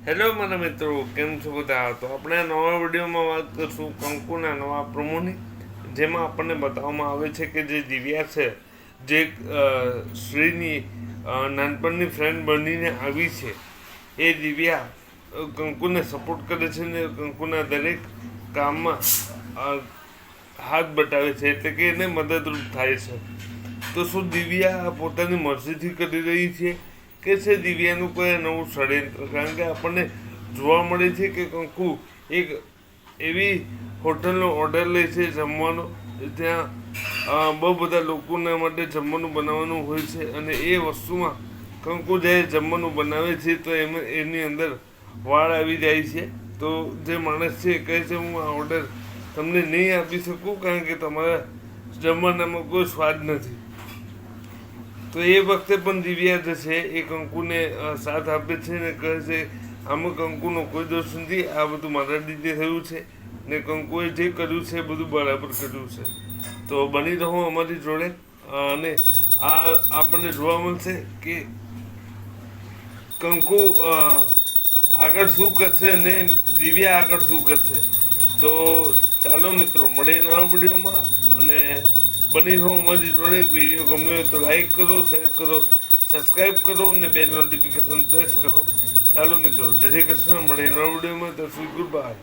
Hello મારા મિત્રો, કેમ છો બધા? તો આપણે આ નવા વિડીયોમાં વાત કરીશું કંકુના નવા પ્રોમોની, જેમાં આપણને બતાવવામાં આવે છે કે જે દિવ્યા છે, જે શ્રીની નાનપણની ફ્રેન્ડ બનીને આવી છે, એ દિવ્યા કંકુને સપોર્ટ કરે છે ને કંકુના દરેક કામમાં હાથ બતાવે છે, એટલે કે એને મદદરૂપ થાય છે. તો શું દિવ્યા પોતાની મરજીથી કરી રહી છે કે છે દિવ્યાનું કોઈ નવું ષડયંત્ર? કારણ કે આપણને જોવા મળે છે કે કંકુ એક એવી હોટલનો ઓર્ડર લે છે જમવાનો, ત્યાં બહુ બધા લોકોના માટે જમવાનું બનાવવાનું હોય છે, અને એ વસ્તુમાં કંકુ જ્યારે જમવાનું બનાવે છે તો એની અંદર વાળ આવી જાય છે. તો જે માણસ છે એ કહે છે, હું આ ઓર્ડર તમને નહીં આપી શકું કારણ કે તમારા જમવાનામાં કોઈ સ્વાદ નથી. તો એ વખતે પણ દિવ્યા જે છે એ કંકુને સાથ આપે છે ને કહે છે આમાં કંકુનો કોઈ દોષ નથી, આ બધું મારા લીધે થયું છે ને કંકુએ જે કર્યું છે એ બધું બરાબર કર્યું છે. તો બની રહો અમારી જોડે, અને આ આપણને જોવા મળશે કે કંકુ આગળ શું કરશે અને દિવ્યા આગળ શું કરશે. તો ચાલો મિત્રો, મળીએ નવા વિડીયોમાં, અને બની રહો અમારી જોડે. વિડીયો ગમ્યો હોય તો લાઈક કરો, શેર કરો, સબસ્ક્રાઈબ કરો અને બેલ નોટિફિકેશન પ્રેસ કરો. ચાલો મિત્રો, જય શ્રી કૃષ્ણ. મળીએ નવા વિડીયોમાં. તો ગુડ બાય.